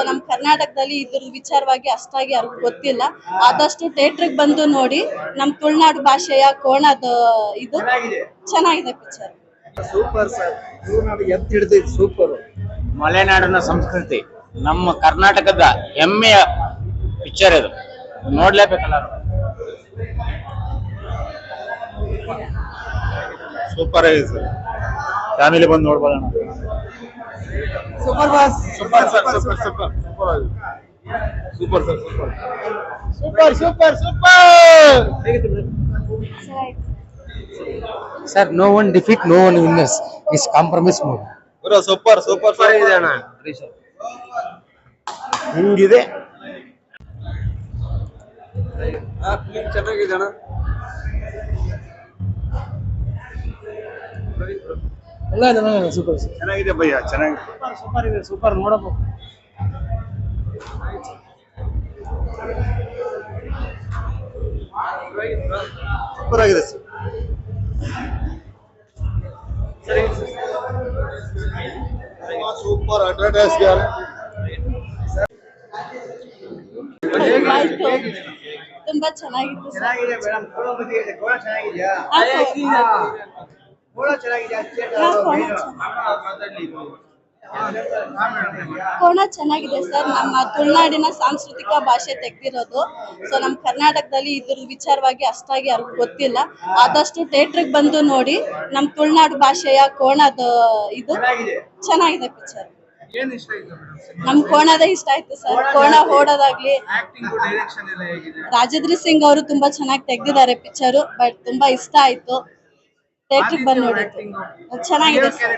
ನಮ್ಮ ಕರ್ನಾಟಕದಲ್ಲಿ ಇದ್ರ ವಿಚಾರವಾಗಿ ಅಷ್ಟಾಗಿ ಯಾರಿಗೂ ಗೊತ್ತಿಲ್ಲ. ಆದಷ್ಟು ಥಿಯೇಟರ್ಗೆ ಬಂದು ನೋಡಿ. ನಮ್ಮ ತುಳುನಾಡು ಭಾಷೆಯ ಕೋಣದ ಇದು ಚೆನ್ನಾಗಿದೆ ಪಿಕ್ಚರ್. ಸೂಪರ್ ಸರ್, ತುಳುನಾಡು ಎತ್ತಿ ಹಿಡಿದೈತಿ. ಸೂಪರ್. ಮಲೆನಾಡಿನ ಸಂಸ್ಕೃತಿ, ನಮ್ಮ ಕರ್ನಾಟಕದ ಹೆಮ್ಮೆಯ ಪಿಕ್ಚರ್ ಇದು. ನೋಡ್ಲೇಬೇಕಲ್ಲ. ಸೂಪರ್ ಆಗಿದೆ ಸರ್, ಫ್ಯಾಮಿಲಿ ಬಂದು ನೋಡ್ಬೋಣ. Super boss, super sir, super super super ಆಗಿದೆ. Super sir, super super super super. Sir, no one defeat, no one winners. It's compromise mode. Bro super super sir ಇದೆ ಅಣ್ಣ. ಹಿಂಗಿದೆ. ಚೆನ್ನಾಗಿದೆ ಅಣ್ಣ. ಎಲ್ಲ ಸೂಪರ್ ಚೆನ್ನಾಗಿದೆ ಭಯ್ಯ, ಚೆನ್ನಾಗಿದೆ. ಸೂಪರ್ ಇದೆ, ಸೂಪರ್ ನೋಡಬಹುದು. ಸೂಪರ್ ಆಗಿದೆ ಸರ್. ಸೂಪರ್ ಅಡ್ವರ್ಟೈಸ್ ತುಂಬಾ ಚೆನ್ನಾಗಿತ್ತು ಸರ್. ಕೋಣ ಚೆನ್ನಾಗಿದೆ ಸರ್. ನಮ್ಮ ತುಳುನಾಡಿನ ಸಾಂಸ್ಕೃತಿಕ ಭಾಷೆ ತೆಗ್ದಿರೋದು. ಸೊ ನಮ್ಮ ಕರ್ನಾಟಕದಲ್ಲಿ ಇದ್ರ ವಿಚಾರವಾಗಿ ಅಷ್ಟಾಗಿ ಯಾರಿಗೂ ಗೊತ್ತಿಲ್ಲ. ಆದಷ್ಟು ಥಿಯೇಟರ್ಗೆ ಬಂದು ನೋಡಿ. ನಮ್ಮ ತುಳುನಾಡು ಭಾಷೆಯ ಕೋಣದ ಇದು ಚೆನ್ನಾಗಿದೆ ಪಿಕ್ಚರ್. ನಮ್ ಕೋಣದ ಇಷ್ಟ ಆಯ್ತು ಸರ್. ಕೋಣ ಓಡೋದಾಗ್ಲಿ, ರಾಜೇಂದ್ರ ಸಿಂಗ್ ಅವರು ತುಂಬಾ ಚೆನ್ನಾಗಿ ತೆಗ್ದಿದ್ದಾರೆ ಪಿಕ್ಚರ್. ಬಟ್ ತುಂಬಾ ಇಷ್ಟ ಆಯ್ತು. ಥಿಯೇಟರ್ಗೆ ಬಂದು ನೋಡಿ. ಚೆನ್ನಾಗಿದೆ ಸರ್,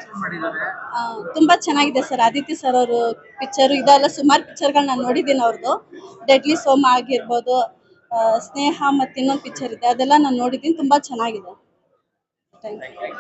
ತುಂಬಾ ಚೆನ್ನಾಗಿದೆ ಸರ್. ಆದಿತ್ಯ ಸರ್ ಅವರು ಪಿಕ್ಚರ್ ಇದೆಲ್ಲ ಸುಮಾರು ಪಿಕ್ಚರ್ಗಳು ನಾನು ನೋಡಿದ್ದೀನಿ ಅವ್ರದ್ದು. ಡೆಡ್ಲಿ ಸೋಮ ಆಗಿರ್ಬೋದು, ಸ್ನೇಹ ಮತ್ತೆ ಇನ್ನೊಂದು ಪಿಕ್ಚರ್ ಇದೆ, ಅದೆಲ್ಲ ನಾನು ನೋಡಿದ್ದೀನಿ. ತುಂಬಾ ಚೆನ್ನಾಗಿದೆ. Thank you.